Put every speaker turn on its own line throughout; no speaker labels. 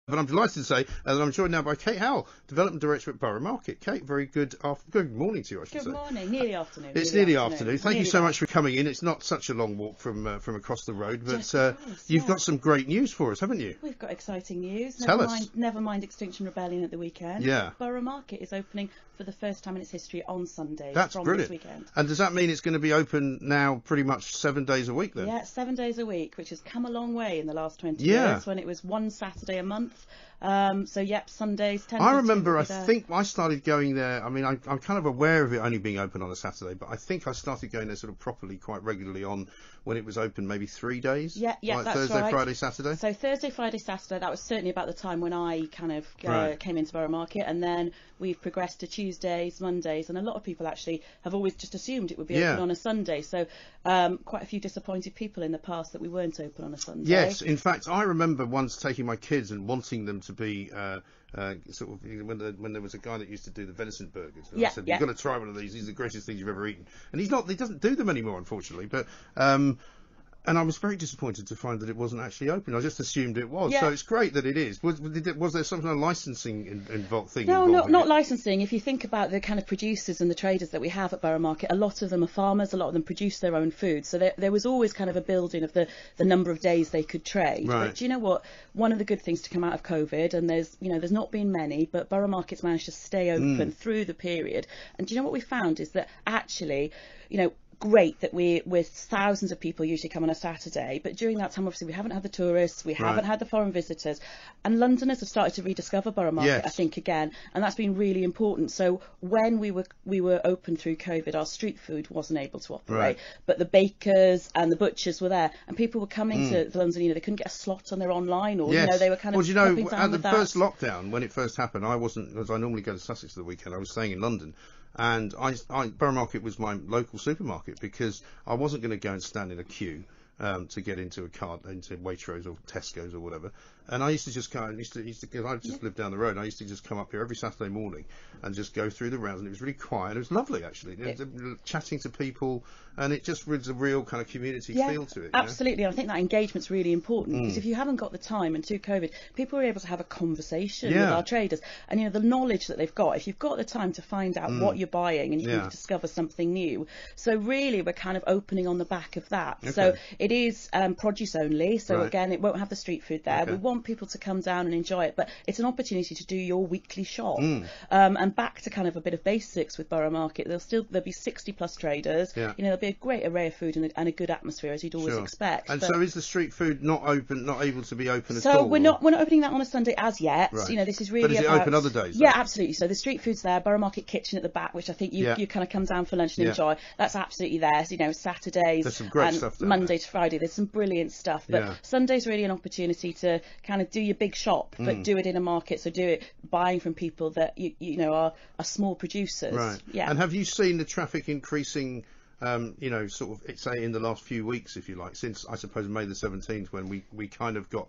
But I'm delighted to say that I'm joined now by Kate Howell, Development Director at Borough Market. Kate, very good morning to you, I should say.
Good morning, nearly afternoon.
It's nearly afternoon. Thank you so much for coming in. It's not such a long walk from across the road, but you've got some great news for us, haven't you?
We've got exciting news.
Tell us.
Never mind Extinction Rebellion at the weekend.
Yeah.
Borough Market is opening for the first time in its history on Sunday.
That's
from
brilliant.
This weekend. And
does that mean it's going to be open now pretty much 7 days a week then?
Yeah, 7 days a week, which has come a long way in the last 20
Yeah.
years when it was one Saturday a month. So, yep, Sundays, 10
I remember, I think I started going there, I mean, I'm kind of aware of it only being open on a Saturday, but I think I started going there sort of properly quite regularly on when it was open maybe 3 days.
Yeah,
like
that's
Thursday,
right.
Friday, Saturday.
So Thursday, Friday, Saturday, that was certainly about the time when I kind of came into Borough Market, and then we've progressed to Tuesdays, Mondays, and a lot of people actually have always just assumed it would be open on a Sunday. So quite a few disappointed people in the past that we weren't open on a Sunday.
Yes, in fact, I remember once taking my kids and wanting them to be sort of when there was a guy that used to do the venison burgers. And I said, you've got to try one of these. These are the greatest things you've ever eaten. And he doesn't do them anymore, unfortunately. But and I was very disappointed to find that it wasn't actually open. I just assumed it was. Yeah. So it's great that it is. Was there some kind of licensing involved?
No, not licensing. If you think about the kind of producers and the traders that we have at Borough Market, a lot of them are farmers. A lot of them produce their own food. So there was always kind of a building of the number of days they could trade.
Right.
But do you know what? One of the good things to come out of COVID, and there's not been many, but Borough Market's managed to stay open through the period. And do you know what we found is that actually, great that with thousands of people usually come on a Saturday, but during that time obviously we haven't had the tourists, we haven't had the foreign visitors, and Londoners have started to rediscover Borough Market, I think, again, and that's been really important. So when we were open through COVID, our street food wasn't able to operate, but the bakers and the butchers were there, and people were coming to London. They couldn't get a slot on their online, or they were kind of
at the first lockdown when it first happened, I wasn't, because I normally go to Sussex for the weekend, I was staying in London. And Borough Market was my local supermarket because I wasn't going to go and stand in a queue to get into into Waitrose or Tesco's or whatever. And I used to just I just lived down the road. And I used to just come up here every Saturday morning and just go through the rounds. And it was really quiet. It was lovely, actually. Chatting to people, and it just was a real kind of community feel to it.
Absolutely. And I think that engagement's really important because if you haven't got the time, and through COVID, people were able to have a conversation with our traders. And the knowledge that they've got, if you've got the time to find out what you're buying, and you can discover something new. So really, we're kind of opening on the back of that. Okay. So it is produce only. So again, it won't have the street food there. Okay. We want people to come down and enjoy it, but it's an opportunity to do your weekly shop. And back to kind of a bit of basics with Borough Market, there'll be 60 plus traders. There'll be a great array of food and a good atmosphere, as you'd always expect.
And so is the street food not able to be open at all?
So we're not opening that on a Sunday as yet. Right. This is really
But is it open other days?
Yeah, absolutely. So the street food's there, Borough Market kitchen at the back, which I think you kind of come down for lunch and enjoy. That's absolutely there. So, Saturdays,
there's some great stuff there.
Monday to Friday, there's some brilliant stuff. But Sunday's really an opportunity to kind of do your big shop, but do it in a market. So do it buying from people that are small producers.
Right. Yeah. And have you seen the traffic increasing? Sort of, say, in the last few weeks, if you like, since I suppose May the 17th, when we kind of got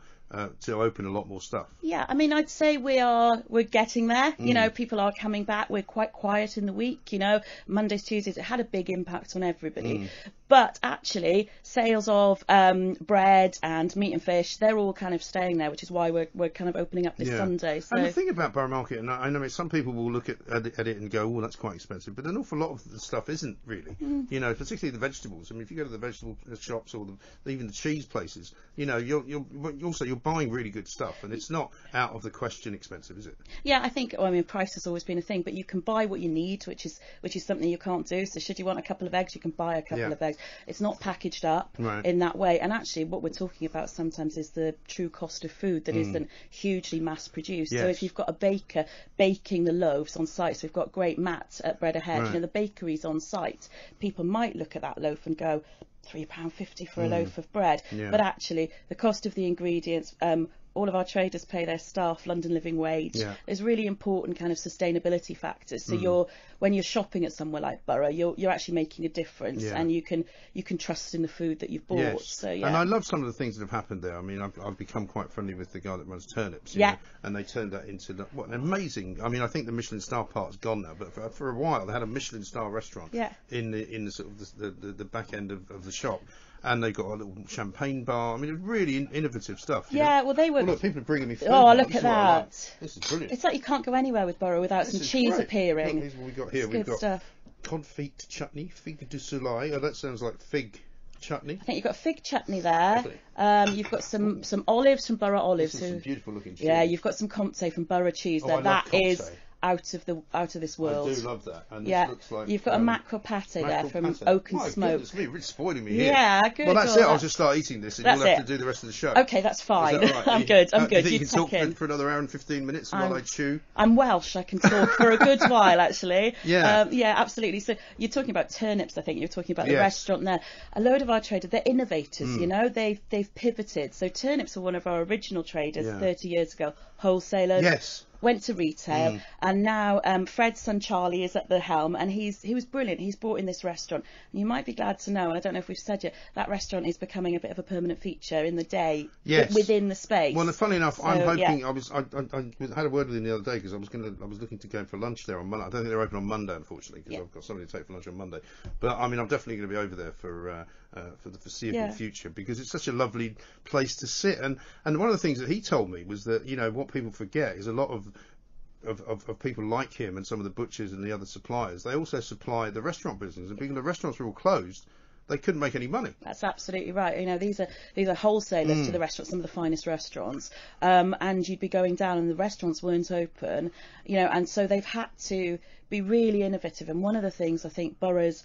to open a lot more stuff. Yeah,
I mean, I'd say we're getting there. People are coming back. We're quite quiet in the week. Mondays, Tuesdays, it had a big impact on everybody. But actually, sales of bread and meat and fish, they're all kind of staying there, which is why we're kind of opening up this Sunday. So.
And the thing about Borough Market, and I know some people will look at it and go, "Oh, that's quite expensive," but an awful lot of the stuff isn't really. Particularly the vegetables. I mean, if you go to the vegetable shops or even the cheese places, you're buying really good stuff, and it's not out of the question expensive, is it?
Yeah, I think. Well, I mean, price has always been a thing, but you can buy what you need, which is something you can't do. So, should you want a couple of eggs, you can buy a couple of eggs. It's not packaged up in that way. And actually, what we're talking about sometimes is the true cost of food that isn't hugely mass produced. So, if you've got a baker baking the loaves on site, so we've got great Matt at Bread Ahead. The bakeries on site, people might look at that loaf and go, £3.50 for a loaf of bread, but actually the cost of the ingredients, all of our traders pay their staff London Living Wage. There's really important kind of sustainability factors. So when you're shopping at somewhere like Borough, you're actually making a difference, and you can trust in the food that you've bought.
Yes.
So
and I love some of the things that have happened there. I mean, I've become quite friendly with the guy that runs Turnips. And they turned that into what an amazing. I mean, I think the Michelin star part's gone now, but for a while they had a Michelin star restaurant in the sort of the back end of the shop. and they've got a little champagne bar. I mean, really innovative stuff.
Yeah, well, they were.
Well, look, people are bringing me food.
Oh,
now.
look
This
at
is what I like.
that.
This is brilliant.
It's like you can't go anywhere with Borough without some cheese
great.
appearing.
Look, here's what we got here.
It's
We've
good
got
stuff.
confit chutney, fig de soleil. Oh, that sounds like fig chutney.
I think you've got fig chutney there. You've got some olives from Borough Olives.
This is some beautiful looking cheese.
Yeah, you've got some Comté from Borough cheese there. That is out of this world.
I do love that. And
yeah,
this looks like,
you've got a mackerel pate there from Oak and Smoke.
Goodness me, really spoiling me here.
Yeah, good.
Well, that's it. I'll just start eating this, and you'll have to do the rest of the show.
Okay, that's fine.
Is that right?
I'm good. I'm good.
You can talk for another hour and 15 minutes while I chew.
I'm Welsh. I can talk for a good while, actually.
Yeah.
Yeah, absolutely. So you're talking about turnips. I think you're talking about the restaurant there. A load of our traders, they're innovators. You know, they've pivoted. So turnips were one of our original traders 30 years ago. Wholesalers.
Yes.
Went to retail, and now Fred's son Charlie is at the helm, and he was brilliant. He's brought in this restaurant, and you might be glad to know, and I don't know if we've said yet, that restaurant is becoming a bit of a permanent feature in the day within the space.
Well, funny enough, I'm hoping I had a word with him the other day because I was looking to go for lunch there on Monday. I don't think they're open on Monday, unfortunately, because I've got somebody to take for lunch on Monday. But I mean, I'm definitely going to be over there for the foreseeable future because it's such a lovely place to sit. And one of the things that he told me was that, you know, what people forget is a lot of people like him and some of the butchers and the other suppliers, they also supply the restaurant business, and because the restaurants were all closed, they couldn't make any money.
That's absolutely right. You know, these are wholesalers to the restaurants, some of the finest restaurants, and you'd be going down and the restaurants weren't open, you know, and so they've had to be really innovative. And one of the things I think Borough's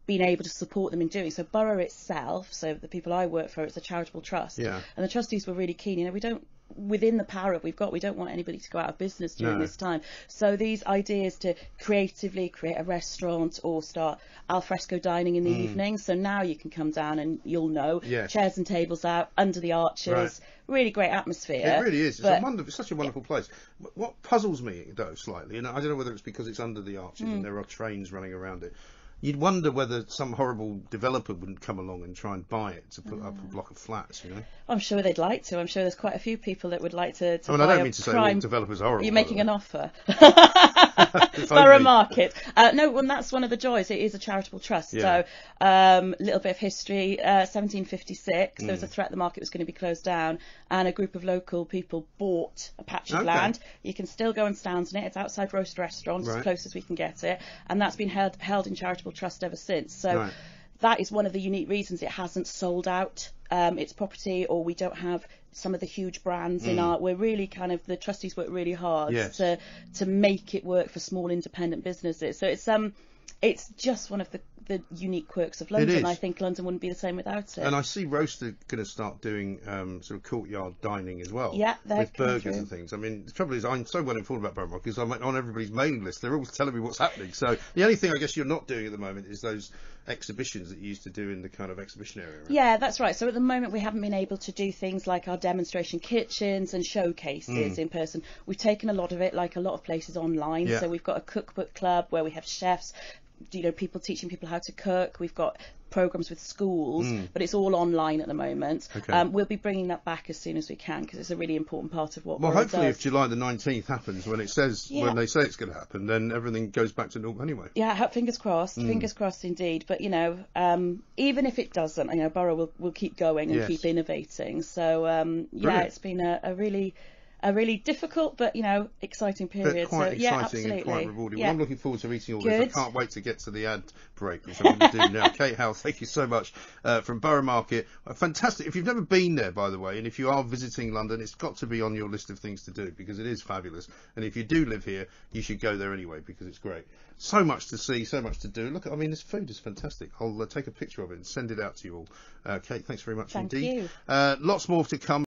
been able to support them in doing. So Borough itself, so the people I work for, it's a charitable trust, and the trustees were really keen. You know, we don't, within the power we don't want anybody to go out of business during this time. So these ideas to creatively create a restaurant or start al fresco dining in the evening. So now you can come down and you'll know chairs and tables out under the arches. Really great atmosphere.
It really is. It's such a wonderful place. What puzzles me though slightly, and I don't know whether it's because it's under the arches and there are trains running around it. You'd wonder whether some horrible developer wouldn't come along and try and buy it to put up a block of flats, you know? I'm
sure they'd like to. I'm sure there's quite a few people that would like to
I mean, I don't mean to say all developers are horrible.
Are you making an offer? Borough Market. No, well, that's one of the joys. It is a charitable trust. So a little bit of history. 1756, there was a threat the market was going to be closed down, and a group of local people bought a patch of land. You can still go and stand on it. It's outside Roast Restaurant, as close as we can get it. And that's been held in charitable trust ever since. So that is one of the unique reasons it hasn't sold out its property, or we don't have some of the huge brands in our. We're really kind of, the trustees work really hard to make it work for small independent businesses. So it's just one of the unique quirks of London. I think London wouldn't be the same without it.
And I see Roast are going to start doing sort of courtyard dining as well.
Yeah,
with burgers and things. I mean, the trouble is, I'm so well informed about Borough Market because I'm on everybody's mailing list. They're always telling me what's happening. So the only thing I guess you're not doing at the moment is those exhibitions that you used to do in the kind of exhibition area. Right?
Yeah, that's right. So at the moment we haven't been able to do things like our demonstration kitchens and showcases in person. We've taken a lot of it, like a lot of places, online. So we've got a cookbook club where we have chefs, you know, people teaching people how to cook. We've got programs with schools, but it's all online at the moment. We'll be bringing that back as soon as we can because it's a really important part of what
Well, hopefully if July the 19th happens, when it says when they say it's going to happen, then everything goes back to normal anyway.
Yeah, fingers crossed. Fingers crossed indeed. But, you know, even if it doesn't, you know, Borough will keep going and keep innovating. So, it's been a really difficult but, you know, exciting period.
But quite exciting
absolutely.
and quite rewarding. Well, I'm looking forward to eating all
Good.
this. I can't wait to get to the ad break, which I'm going to do now. Kate Howell, thank you so much from Borough Market. Fantastic. If you've never been there, by the way, and if you are visiting London, it's got to be on your list of things to do because it is fabulous. And if you do live here, you should go there anyway because it's great. So much to see, so much to do. Look, I mean, this food is fantastic. I'll take a picture of it and send it out to you all. Kate, thanks very much indeed.
Thank you.
Lots more to come.